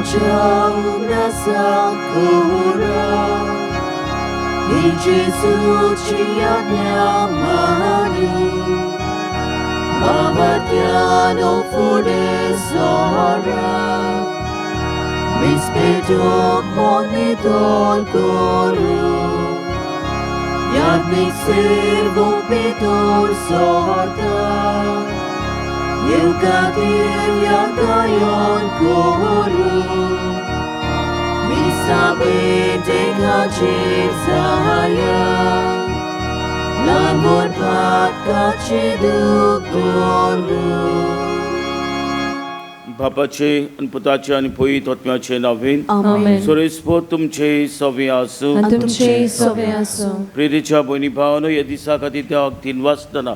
Jauh rasa kurang Di Yesus ciatnya mari Mabatnya no fude sora Mis pedok monitol guru Yad mig servok pedor sorta Eukadir yagayon guru Misabi dekacir sayang Langur pat kachiduk guru बापाचे आणि पुताचे आणि पवित्र आत्म्याचे नावेन आमेन. सुरेस्पो तुमचे सवे आसू आणि तुमचे सवे असो. प्रेरीच्या बहिणी भावानो या दिसा खातीर देवाक तीन वाजताना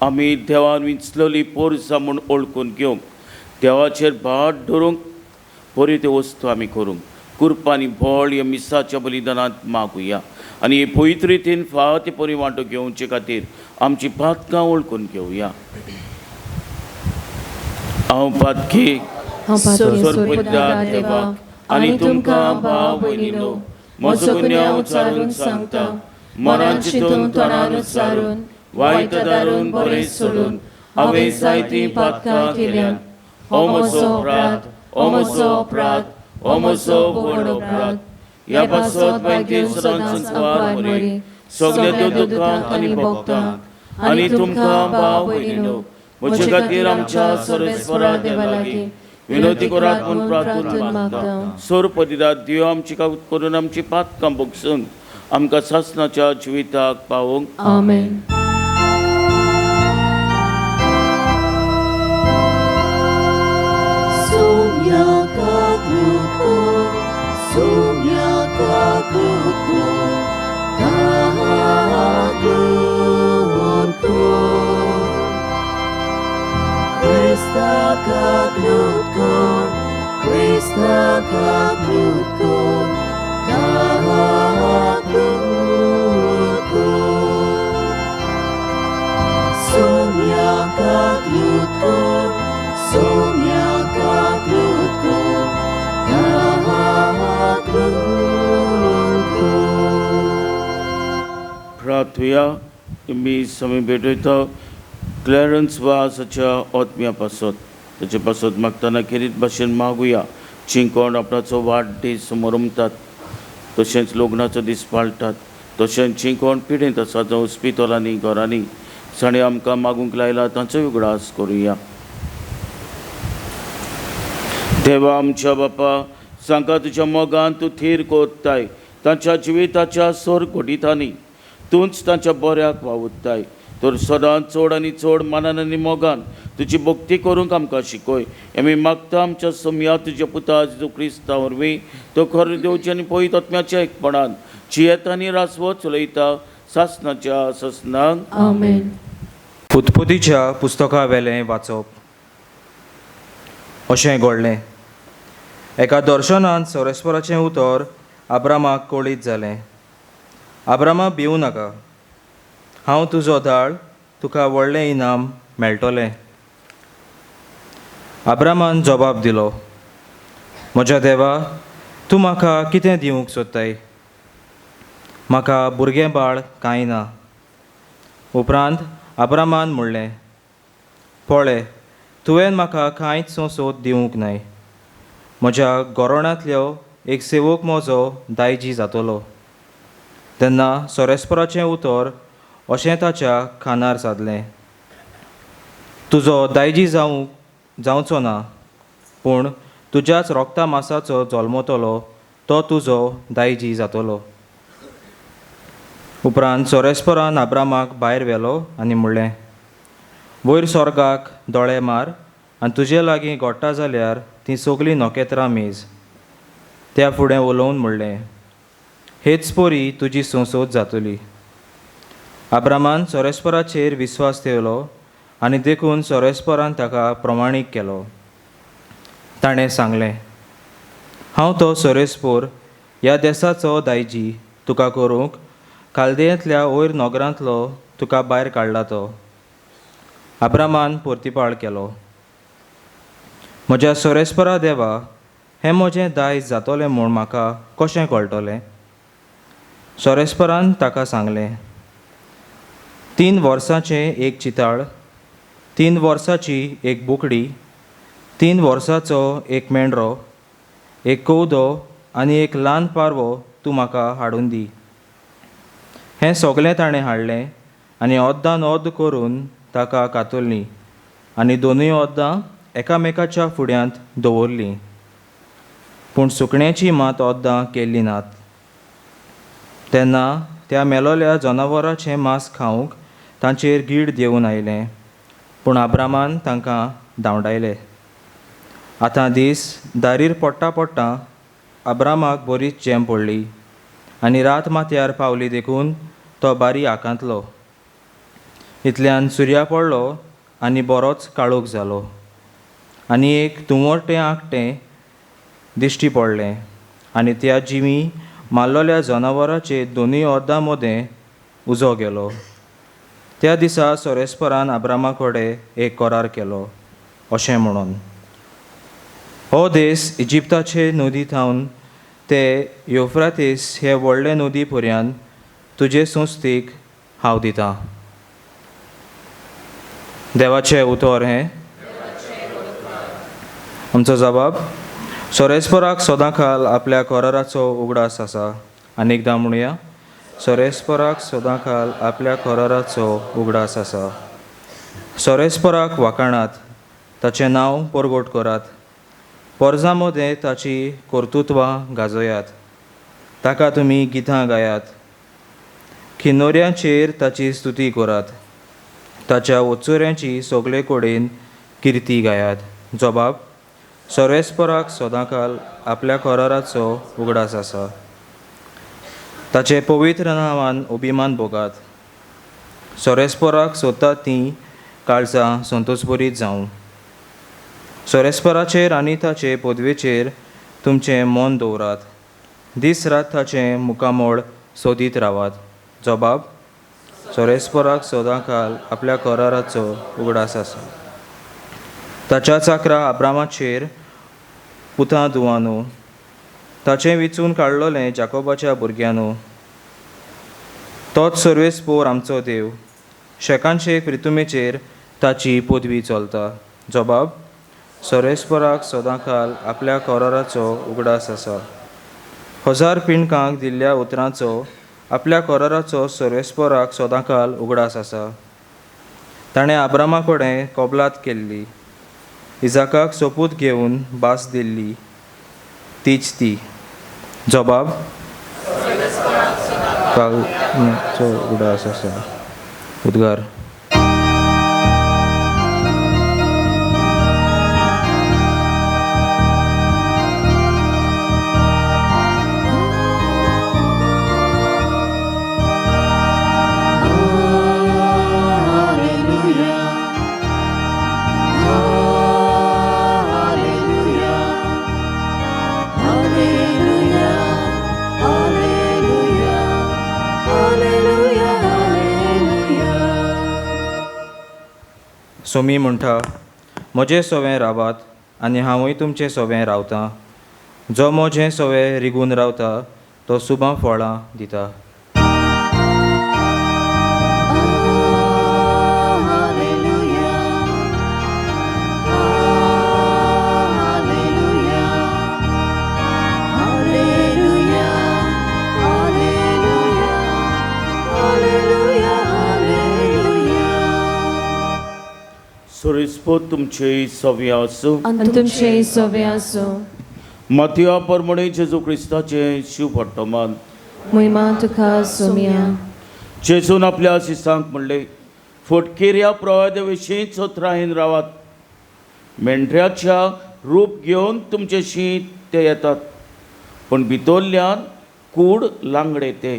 आमी देवान विंचलली पोरसां म्हूण ओळखून घेवंक देवाचेर भाट धरूंक बऱ्यो त्यो वस्तू आमी करूंक कुरपांनी बोळ ह्या मिसाच्या बलिदानांत मागुया आनी हे पवित्र रितीन फावती परी वांटो घेवचे खातीर आमची पातकां ओळखून घेवया. हांव पातकी सोरपदार देवा आनी तुमकां भाव भयणीनो म्हजो गुन्यांव उचारून सांगता मनान चिंतून तोंडान उच्चारून वायट दारून बरें सोडून हांवें जायतीं पातकां केल्यात. हो म्हजो अपराध, हो म्हजो अपराध, हो म्हजो व्हड अपराध. ह्या पासत बायकेर सदांच वार मरे सगळ्या दोतोरांक आनी भक्तांक आनी तुमकां भाव भयणीनो म्हजे खातीर आमच्या सर्वेस्परा देवा लागीं विनोदी करात म्हूण प्रार्थना मागता. सोरपदिरात देव आमची कावत करून आमची पातकां भोगसून आमकां सासणाच्या जिविताक पावोवंक. आमेन. Krista kaglutko, Krista kaglutko, kaglutko. Sumya kaglutko, sumya kaglutko, kaglutko. प्रार्थया मी समय भेटयता क्लॅरन्स वासाच्या आत्म्यापासत ताचे पासत मागतना खेरीत भाशेन मागुया. चिंकोण आपणाचो वाडदीस समोरमतात तशेंच लग्नाचो दीस पाळटात तशेंच चिंकोण पिडेंत आसा जावं हॉस्पिटलांनी घरांनी ताणें आमकां मागूंक लायला तांचोय उगडास करुया. देवा आमच्या बापा सांका तुज्या मोगान तूं थीर कोत्ताय तांच्या जिविताच्या सोर घोडितांनी तूंच तांच्या बऱ्याक वावुरताय. तर सदांच चड आनी चड मनान आनी मोगान तुजी भक्ती करूंक आमकां शिकय. आमी मागता आमच्या सम्या तुज्या पुता जेजू क्रिस्ता वरवीं तो खरो देवचे आनी पवित्र आत्म्याच्या एकपणान जियेत आनी रासवत चलयता सासणाच्या ससनाक. आमेन. उत्पत्तीच्या पुस्तका वेलें वाचप. अशें घडलें. एका दर्शनांत सोरेस्पराचें उतर अब्रामाक कळीत जालें. अब्रामा भिवू नाका, हांव तुजो धाड, तुका व्हडलें इनाम मेळटलें. अब्रामान जबाब दिलो, म्हज्या देवा, तूं म्हाका कितें दिवंक सोदताय? म्हाका भुरगें बाळ कांय ना. उपरांत अब्रामान म्हणलें, पळय, तुवें म्हाका कांयच सोंसोत दिवंक नाय. म्हज्या गोरोणांतलो एक सेवक म्हजो दायजी जातलो. तेन्ना सोरेस्पराचें उतर अशें ताच्या कानार सादलें, तुजो दायजी जावचो ना, पूण तुज्याच रोगता मासाचो जल्मतलो तो तुजो दायजी जातलो. उपरांत सोरेस्परान अब्रामाक भायर व्हेलो आनी म्हणलें, वयर स्वर्गाक दोळे मार आनी तुजे लागीं घोडटा जाल्यार तीं सगलीं नोखेत्रां मेज. त्या फुडें उलोवन म्हणलें, हेच पोरी तुजी संसोद जातली. अब्रामान सोरेस्पराचेर विस्वास ठेवलो आनी देखून सोरेस्परान ताका प्रमाणीक केलो. ताणें सांगलें, हांव तो सोरेस्पोर ह्या देशाचो दायजी तुका करूंक कालदेयांतल्या वयर नोगरांतलो तुका भायर काडला तो. अब्रामान परतीपाळ केलो. म्हज्या सोरेस्परा देवा, हें म्हजें दायज जातोलें म्हूण म्हाका कशें कळटलें? सोरेस्परान ताका सांगलें, 3 वर्सांचें एक चिताळ, 3 वर्सांची एक बोकडी, 3 वर्सांचो एक मेंढरो, एक कवदो आनी एक ल्हान पारवो तूं म्हाका हाडून दी. हें सगलें ताणें हाडलें आनी ओद्दान ओद्द करून ताका कातुल्लीं आनी दोनूय ओद्दां एकामेकाच्या फुड्यांत दवरलीं. पूण सुकण्याची मात ओद्दां केल्ली नात. तेन्ना त्या मेलोल्या जनावराचें मांस खावंक तांचेर गीड देंवन आयलें, पूण अब्रामान तांकां धांवडायलें. आतां दीस दारीर पडटा पडटा अब्रामाक बरीच झेम पडली आनी रात माथ्यार पावली देखून तो बारी आकांतलो. इतल्यान सुर्या पडलो आनी बरोच काळोख जालो आनी एक तुंवरटें आंकटें दिश्टी पडलें आनी त्या जिमी मारलोल्या जनावरांचे दोनूय ओद्दां मदें उजो गेलो. त्या दिसा सोरेस्परान अब्रामा कडेन एक करार केलो, अशें म्हणून, हो देश इजिप्ताचे नदी थावन ते युफ्रातीस हे व्हडले नदी पर्यंत तुजे संस्थीक हांव दितां. देवाचें उतर हें. आमचो जबाब, सोरेस्पराक सदांकाल आपल्या कराराचो उगडास आसा. अनेकदां म्हणुया, सोरेस्पराक सदांकाल आपल्या कराराचो उगडास आसा. सोरेस्पराक वाखाणात, ताचें नांव परगट करात. पर्जां मदें ताची कर्तुत्वां गाजोयात. ताका तुमी गितां गायात. किन्नोऱ्यांचेर ताची स्तुती करात. ताच्या ओचुऱ्यांची सगळे कडेन किर्ती गायात. जबाब, सोरेस्पराक सदांकाल आपल्या कराराचो उगडास आसा. ताचे पवित्र नांवान अभिमान भोगात. सोरेस्पराक सोदतात तीं काळजां संतोशभरीत जावं. सोरेस्पराचेर आनी ताचे पदवेचेर तुमचें मन दवरात. दीस रात ताचें मुखामोळ सोदीत रावात. जबाब, सोरेस्पराक सदांकाल आपल्या कराराचो उगडास आसा. ताच्या चाकरा अब्रामाचेर पुतां दुवानो, ताचें विचून काडलोलें जाकोबाच्या भुरग्यानो. तोच सर्वेस्पोर आमचो देव. शेकांचे प्रितुमेचेर ताची पदवी चलता. जबाब, सोरेस्पराक सदांकाल आपल्या कराराचो उगडास आसा. 1000 पिणकांक दिल्ल्या उतरांचो आपल्या कराराचो सोरेस्पराक सदांकाल उगडास आसा. ताणें अब्रामा कडेन कबलात केल्ली, इजाकाक सोपूत घेवन भास दिल्ली, तीच ती. जबाब, उगडास आसा. उद्गार. सोमी म्हणटा, म्हजें सोवें रावात आनी हांवूय तुमचें सोवें रावतां. जो म्हजें सोवें रिगून रावता तो सुबां फळां दिता. सोरेस्पो तुमचे सव्य आसूं आनी तुमचें सवें आसूं. मातया परमणे जेजू क्रिस्ताचें शिव वर्तमान. महिमा तुका सोम्या. जेजून आपल्या शिसांक म्हणले, फटकेऱ्या प्रवाद्या विशींच राहीन रावात. मेंढऱ्याच्या रूप घेवन तुमचेशी ते येतात, पण भितरल्यान कूड लांगडे ते.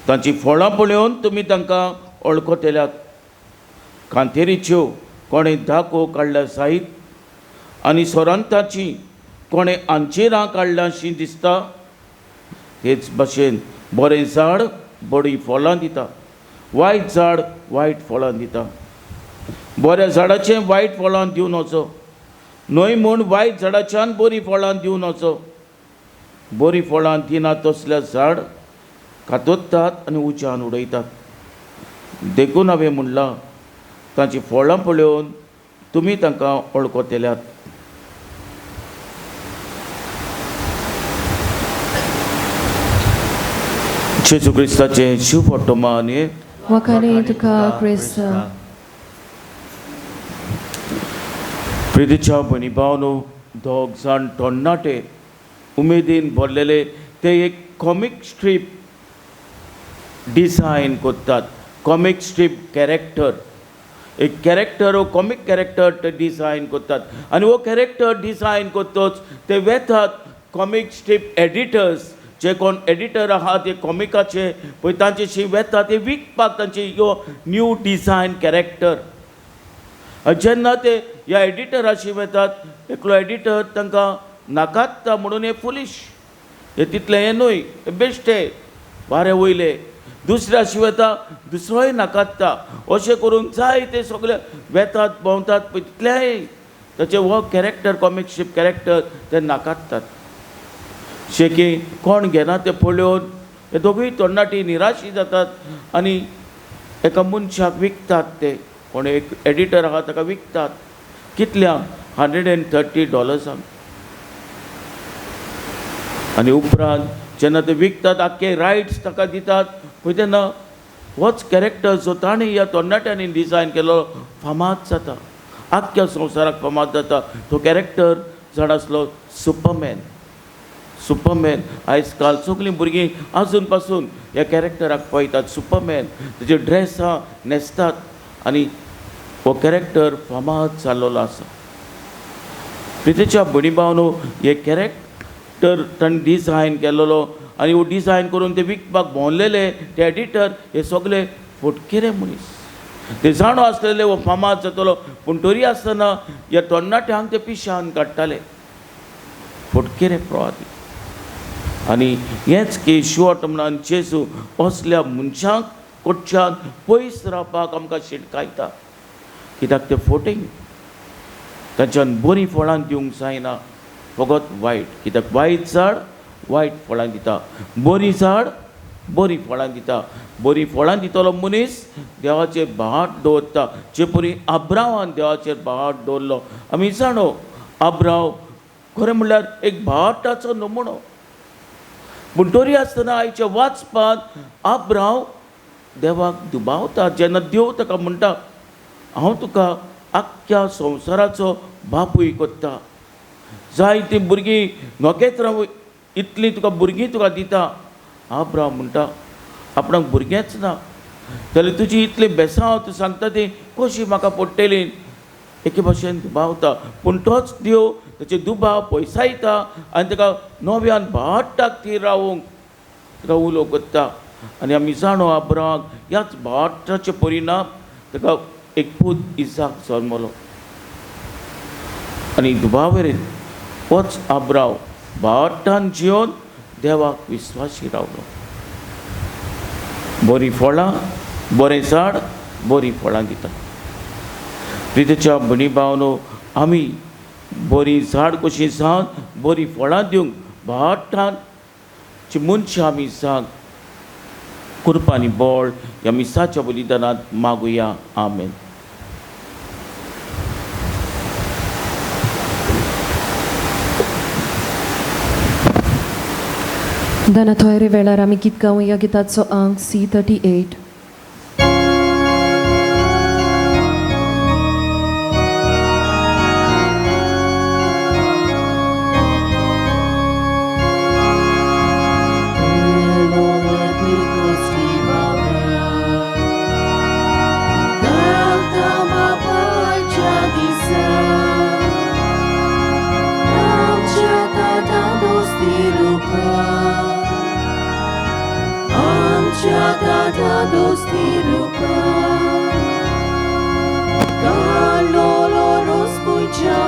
तांची फळां पळोवन तुमी तांकां वळखतल्यात. कांतेरीच्यो कोणें धाको काडल्या सायत आनी सोरांताची कोणें आंचेरां काडल्यां अशीं दिसता. तेच भाशेन बरें झाड बरी फळां दिता, वायट झाड वायट फळां दिता. बऱ्या झाडाचें वायट फळां दिवन वचो, न्हय म्हूण वायट झाडाच्यान बरी फळां दिवन वचो. बरी फळां दिना तसल्या झाड कातोत्तात आनी उज्यान उडयतात. देखून हांवें म्हणलां, तांची फळां पळोवन तुमी तांकां वळखतल्यात. जेजू क्रिस्ताचें शिव पोटोमान Wakani tuka Krista. प्रितीच्या भणी भावनो, दोग जाण तरणाटे उमेदीन भरलेले ते एक कॉमिक स्ट्रीप डिझायन करतात. कॉमिक स्ट्रीप कॅरेक्टर, एक कॅरेक्टर वो कॉमिक कॅरेक्टर ते डिझायन करतात. आनी वो कॅरेक्टर डिझायन करतोच ते वेतात कॉमिक स्ट्रीप एडिटर्स, जे कोण एडिटर आहात ते कॉमिकाचे पळय तांचेशी वेतात ते विकपाक तांचे यो न्यू डिझायन कॅरेक्टर. जेन्ना ते ह्या एडिटराशी वेतात, एकलो एडिटर तांकां नाकात्ता म्हणून हे फुलीश, हे तितलें हे न्हय, हे बेश्टे वारे वयले. दुसऱ्याशी वेता, दुसरोय नाकात्ता. अशें करून जाय ते सगळे वेतात भोंवतात पळय तितलेंय ताचे हो कॅरेक्टर कॉमिक स्ट्रीप कॅरेक्टर ते नाकात्तात. शेकी कोण घेना ते पळोवन हे दोगूय तरणाटी निराशी जातात आनी एका मनशाक विकतात. ते कोण एक एडिटर आहा ताका विकतात. कितल्या? $130. आनी उपरांत जेन्ना ते विकतात, आख्खे रायट्स ताका दितात पळय तेन्ना होच कॅरेक्टर जो ताणें ह्या तरणाट्यांनी डिझायन केलो फामाद जाता, आख्ख्या संवसाराक फामाद जाता. तो कॅरेक्टर जाण आसलो सुपरमॅन. सुपरमॅन आयज काल सगळीं भुरगीं आजून पासून ह्या कॅरेक्टराक पळयतात. सुपरमॅन तेजे ड्रेसां न्हेसतात आनी हो कॅरेक्टर फामाद जाल्लो आसा. प्रितीच्या भणी भावनो, हे कॅरेक्टर ताणें डिझायन केल्लो आनी हो डिझायन करून ते विकपाक भोंवलेले ते एडिटर हे सगळे फटकेरे मनीस. ते जाणो आसलेले हो फामाद जातलो, पूण तरी आसतना ह्या तरणाट्यांक ते पिश्यान काडटाले. फटकेरे प्रवादी. आनी हेंच की शिवटमनान जेजू असल्या मनशांक कडच्यान पयस रावपाक आमकां शिटकायता. कित्याक ते फोटींग तांच्यान बरीं फळां दिवंक जायना, फकत वायट. कित्याक वायट झाड वायट फळां दिता, बरीं झाड बरीं फळां दिता. बरीं फळां दितलो मनीस देवाचेर भाट दवरता. जे परी आब्रावान देवाचेर भाट दवरलो. आमी जाणो आब्राव खरें म्हणल्यार एक भाटाचो नमुनो. पूण तरी आसतना आयच्या वाचपांत आब्राव देवाक दुबावता. जेन्ना देव ताका म्हणटा, हांव तुका आख्ख्या संवसाराचो बापूय कोत्ता, जायतीं भुरगीं नोकेत्रां इतलीं तुका भुरगीं तुका दिता. आब्राव म्हणटा, आपणाक भुरगेंच ना, जाल्यार तुजी इतलीं बेसांव तूं सांगता ती कशीं म्हाका पडटलीं. एके भाशेन दुबावता. पूण तोच देव ताचे दुबाव पयसायता आनी ताका नव्यान भाटाक थीर रावूंक ताका उलो करता. आनी आमी जाणो आब्रावाक ह्याच भाटाचे परिणाम ताका एक पूत इसाक जल्मलो. आनी दुबावेरेन होच आब्राव भाटान जिवन देवाक विस्वासी रावलो. बरीं फळां, बरें झाड बरीं फळां दिता. प्रितीच्या भणी भावनो, आमी बरीं झाड कशीं जावन बरीं फळां दिवंक भाटांची मनशां आमी जावंक कृपा आनी बळ ह्या मिसाच्या बलिदानांत मागुया. आमेन. Dana toire velar ami git gaवया गिताचो अंक C38.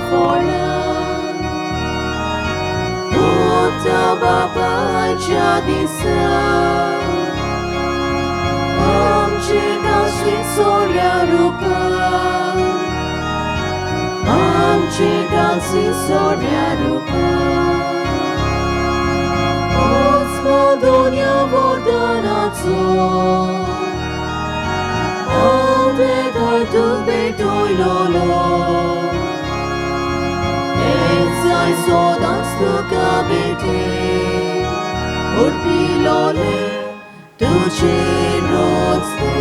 Volan, मोठा बापाच्या दिसा आमचे गाशी सोऱ्या रूपा आमचे गाशी सोऱ्या रूपा Madonia Vordanazo Ode dai tu betoi lolo Ezai sodas tu cabete Urpi lole tu ce rozde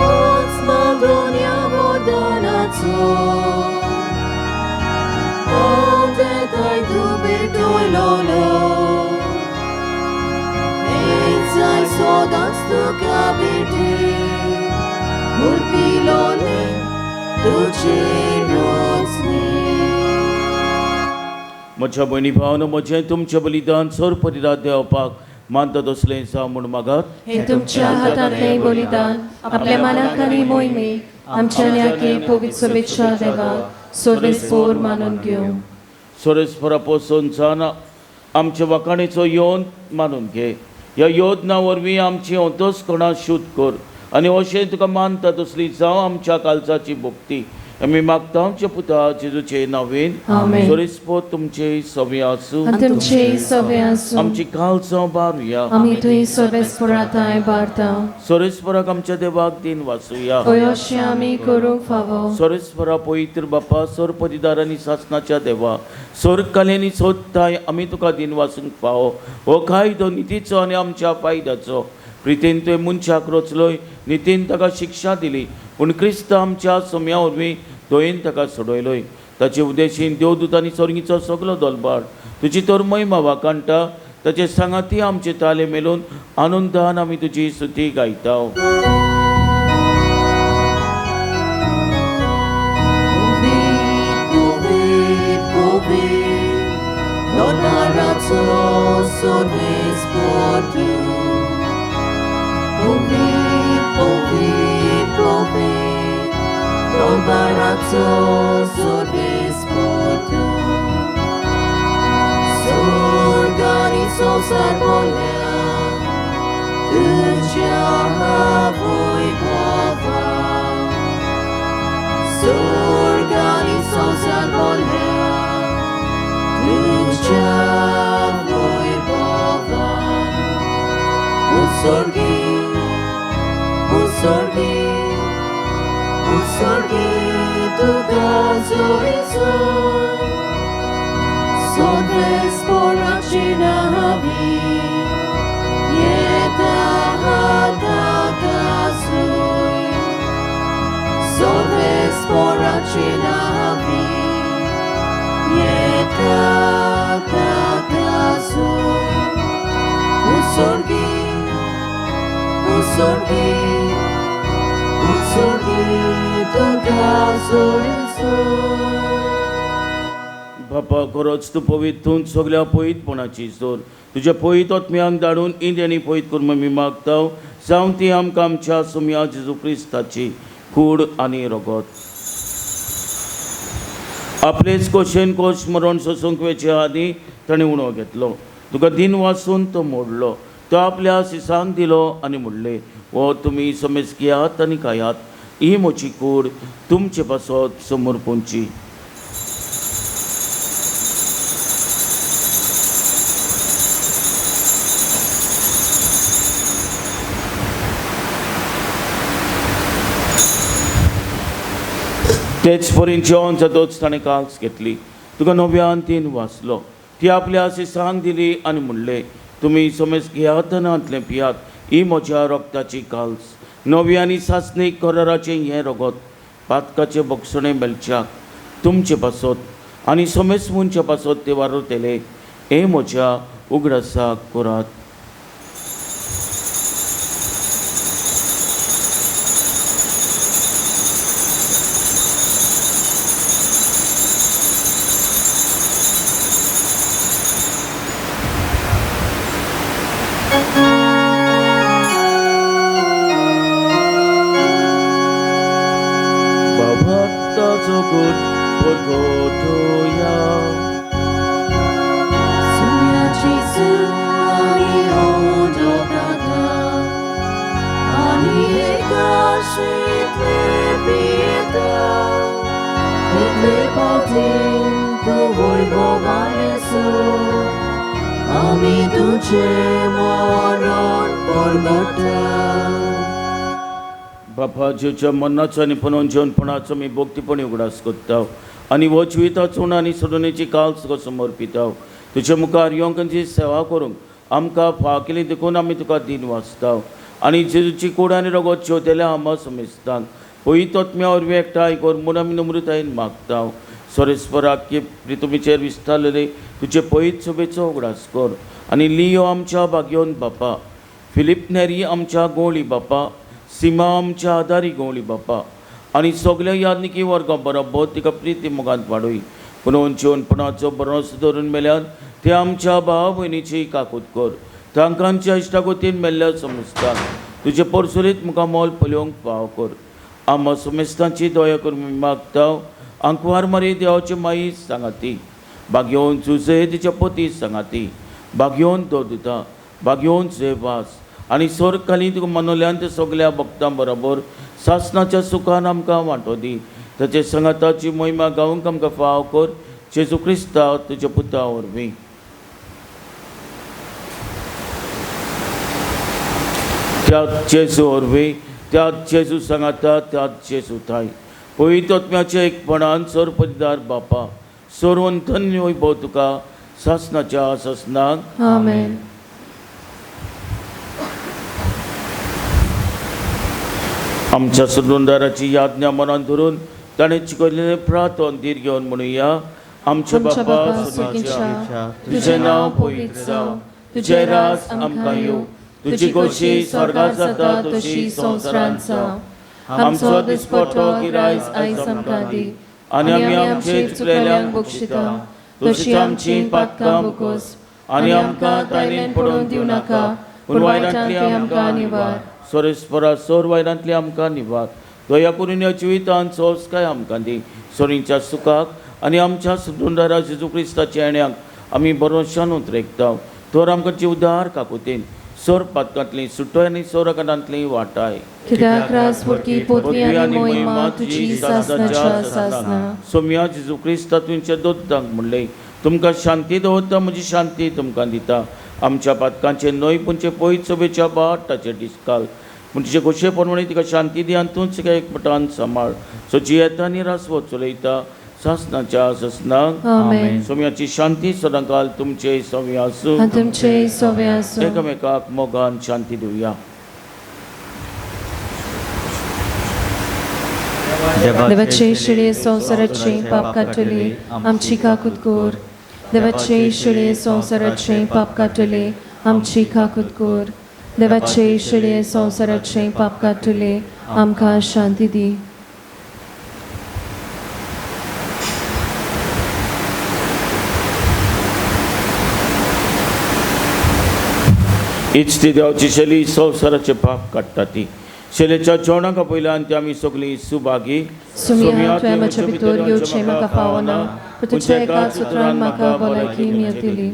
Oz Madonia Vordanazo Ode dai tu betoi lolo Ezai sodas tu cabete Urpi lole tu ce rozde म्हज्या भयणी भावानो म्हजें तुमचें बलिदान सोर परिरात देवपाक मानतात असलें सा म्हूण मागात हे तुमच्या हातांतले बलिदान आपल्या मनाक आनी मोहिमेक आमच्या न्याके पवित्र शुभेच्छा देवा सोर्वेस्पोर मानून घेवं सोरेस्परा पोसून जावन आमच्या वाकाणेचो योद मानून घे ह्या योजना वरवीं आमची अंतस्करणां शुद्ध कर आनी अशें तुका मानता तसली जावं आमच्या कालचाची भक्ती आमी मागता आमच्या पुता जेजूचे नांवेन आमेन. सोरेस्पो तुमचे सवे आसूं आनी तुमचे सवे आसूं आमची कालचां बारुया आमी तुवें सोर्वेस्पोराताय बारता सोरेस्पराक आमच्या देवाक दिन वाचुया अशें आमी करूंक फावो सोरेस्परा पवित्र बापा सोर परिदार आनी सासणाच्या देवा सोर कलेनी सोदताय आमी तुका दिन वाचूंक फावो हो कायदो नितीचो आनी आमच्या फायद्याचो प्रितीन तुवें मनशाक रचलोय नितीन ताका शिक्षा दिली पूण क्रिस्त आमच्या सोम्या वरवीं दोयेन ताका सोडयलोय ताचे उद्देशीन देवदूत आनी स्वर्गीचो सगलो दलबार तुजी तर महिमा वाकाणटा ताचे सांगाती आमचे ताले मेलून आनंदान आमी तुजी स्तुती गायता Non arazzo sorvesportu Povit Non arazzo sorvesportu Sorganizo sarbolea Tugia voi pova Sorganizo sarbolea Lucia voi pova Usorgi tu caso iso Sorves poracina habi Yeta hada casui Sorves poracina habi Yeta casui Usorgi tu caso iso बापा खरोच तूं पवित तूं सगल्या पवितपणाची सोर तुज्या पवित आत्म्यांक धाडून इंद आनी पवित करून आमी मागता जावं ती आमकां आमच्या सोम्या जेजू क्रिस्ताची कूड आनी रगत आपलेच कोशेन कोश मरण सोसूंक वेचे आदी ताणें उणो घेतलो तुका दिन वाचून तो मोडलो तो आपल्या सिसांक दिलो आनी म्हणले हो तुमी समेज घेयात आनी खायात ही म्हजी कूड तुमचे पासत समोर पोंची तेच परीन जेवण जातोच ताणें काल्स घेतली तुका नव्यान तीन वाचलो ती आपल्या सिसांक दिली आनी म्हणले तुमी समेज घेयात आनी हातलें पियात ही म्हज्या रक्ताची काल्स नवी आनी सासणीक कराराचें हें रगत पातकाचें बक्षणें मेलच्याक तुमचे पासत आनी समेज मनच्या पासत ते वारतले हे म्हज्या उगडासाक करात आम्ही तुझे मरण परगटा बापा जेच्या मनाचो आनी पुनोंजेवणपणाचो मी भोगतीपणी उगडास कोत्ता आनी हो जिविताचो आनी सोडुणेची काल तुका समर्पिता तुज्या मुखार येवंक जी सेवा करूंक आमकां फाकेली देखून आमी तुका दिन वाचता आनी जेजूची कूड आनी रगत शेवतेल्या आमा समेस्तान पयत आत्म्या वरवीं एकठांय कर म्हूण आमी नम्रतायेन मागता सोरेस्पराक प्रितुमीचेर विस्तारलेले तुजे पयत सभेचो उगडास कर आनी लियो आमच्या भाग्योन बापा फिलिप नेरी आमच्या गोळी बापा सीमा आमच्या आदारी गोवळी बापा आनी सगल्या यादनिकी वर्गां बरोबर तिका प्रिती मोगांत वाडोय पुनोवन जेवणपणाचो बरोस धरून मेल्यान ते आमच्या भाव भयणीची काकूत कर तांकां आमच्या इश्टागोतीन मेल्ल्या समेस्तान तुजे परसुरीत मुखार मोल पळोवंक फाव कर आमा समेस्तांची दया करून मागता आंकवार मारी देवाची माई सांगाती भाग्योन जुजे तिच्या पती सांगाती भाग्योन दोदुता भाग्योन जेवास आनी सोर खाली तुका मनोल्यान ते सगल्या भक्तां बरोबर सासणाच्या सुखान आमकां वांटो दी ताचे संगताची महिमा गावूंक आमकां फाव कर जेजू क्रिस्ता तुज्या पुता वरवीं त्याच जेजू वरवीं त्याच जेजू सांगाता त्याच जेजू थाय पवित्र आत्म्याच्या एकपणान सोर परिदार बापा सोरवन धन्य वैभव तुका सासणाच्या सासणाक आमेन. आमच्या सुरुंदाराची याज्ञा मनान धरून ताणें शिकयलेले प्रार्थन धीर घेवन म्हणुया आमचे बापा सुर्गीच्या तुझें नांव पवित्र जावं तुझें राज आमकां येवं तुजी खोशी स्वर्गांत जाता तशी संवसारांत जावं आमचो दिसपट्टो गिरायज आयज आमकां दी आनी आमी आमचे चुकलेल्यांक बक्षिता तशी आमची पातकां बोगोस आनी आमकां तायनेन पडोवन दिवं नाका पूण वायटांतली आमकां निवार सोरेस्परा सोर वायरांतली आमकां निवार दया करून ह्या जिवितांत सोस काय आमकां दी सोरींच्या सुखाक आनी आमच्या सुदुंडारा जेजू क्रिस्ताच्या येण्याक आमी भरोशान उतरेकता तर आमकां जीवदार काकुतेन सोर पातकांतली सुटोय आनी सोरकांतली वाटाय कित्याक रास पुरकी पोतवी आनी मोहिमा तुजी सासणाच्या सासना सोम्या जेजू क्रिस्ता तुमच्या दोत्तांक म्हणले तुमकां शांती दवरता म्हजी शांती तुमकां दिता आमच्या पातकांचे न्हय पुंचे पयत सभेच्या बाटाचेर दिसकाल पूण तिचे खोशे प्रमाणे तिका शांती दी आनी तूंच तिका एकमठान सांबाळ सो जी येता आनी रासवो चलयता सासणाच्या सासनाक आमेन. सोम्याची शांती सदांकाल तुमचे सव्या आसूं आनी तुमचे सवे आसूं. एकामेकाक मोगान शांती दिवया. देवाचे शिळे संवसाराचे पाप काटले आमची काकूत कोर देवाचे शिळे संवसाराचे पाप काटले आमची काकूत कोर देवाचे शिळे संवसाराचे पाप काटले आमकां शांती दी. हीच ती देवाची शैली संवसाराचे पाप काडटा ती शेलेच्या जेवणाका पयल्यान ती आमी सगळीं सुभागी सुमिया तुवें म्हजे भितर येवचें म्हाका फावना पूण तुज्या एका सुत्रान म्हाका भलायकी मेळटली.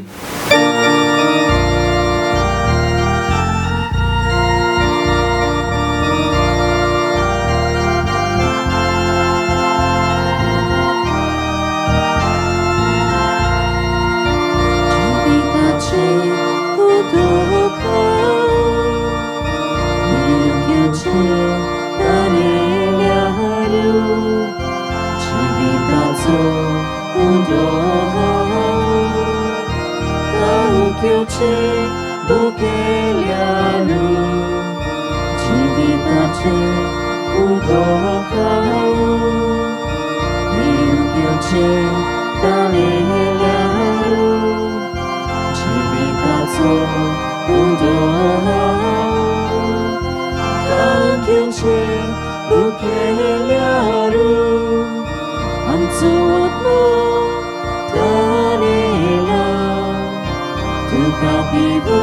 Tuka pibu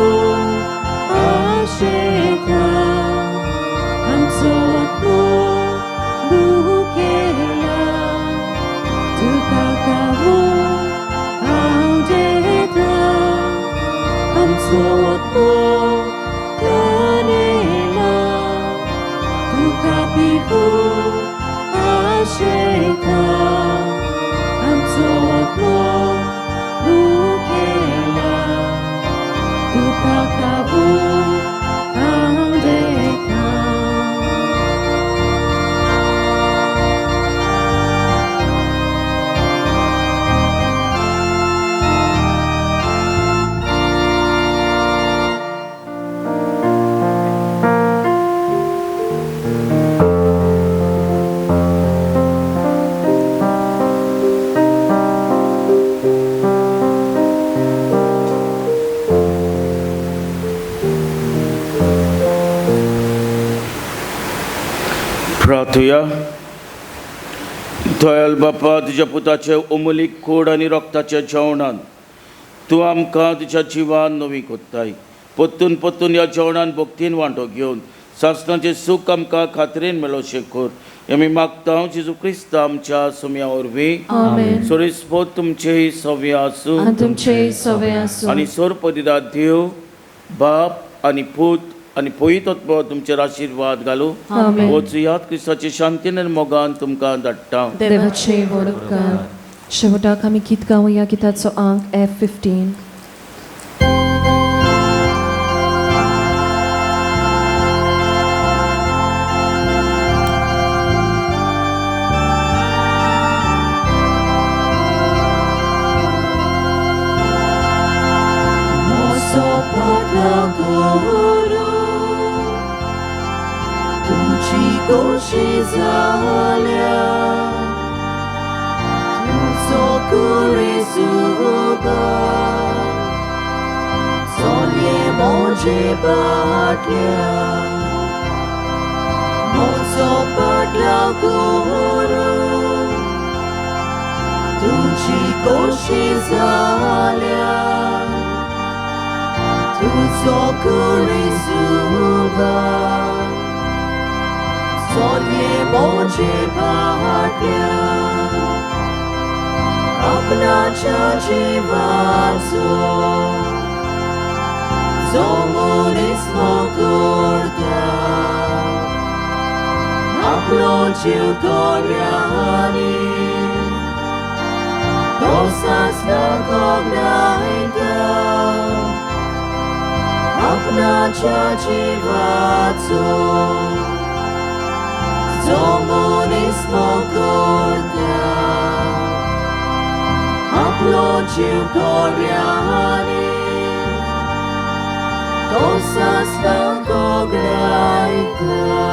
kakabo ang dekha. प्रार्थूया. Dayal बापा, तुझ्या पुताचे उमलीक कूड आनी रक्ताच्या जेवणान तूं आमकां तुज्या जिवान नवी कोत्ताय. परतून परतून ह्या जेवणान भक्तीन वांटो घेवन सासणाचें सूख आमकां खात्रेन मेळोशें कर. आमी मागता जेजू क्रिस्त आमच्या सुम्या वरवीं. आमेन. सोरीसपोत तुमचेय सव्य आसूं आनी तुमचेय सवे आसूं. आनी सोरपदिरात देव बाप आनी पूत आनी पवित्र आत्मा तुमचेर आशिर्वाद घालूं. आमेन. वचुयात क्रिस्ताचे शांतीन आनी मोगान तुमकां धाडटा. देवाचे व्हड उपकार. शेवटाक आमी गीत गावया गिताचो अंक F15. Koshi zalia, tuzo kurisuba, sonye monje batya, monzo batla guru, tuji koshi zalia, tuzo kurisuba. Sonye moje bahagya, apna jivatso, zomunismo kurda, apno jiv koryani, dosas na kognaida, apna jivatso. Comunismo kurda, apločił koreani, to sa svakog rajka.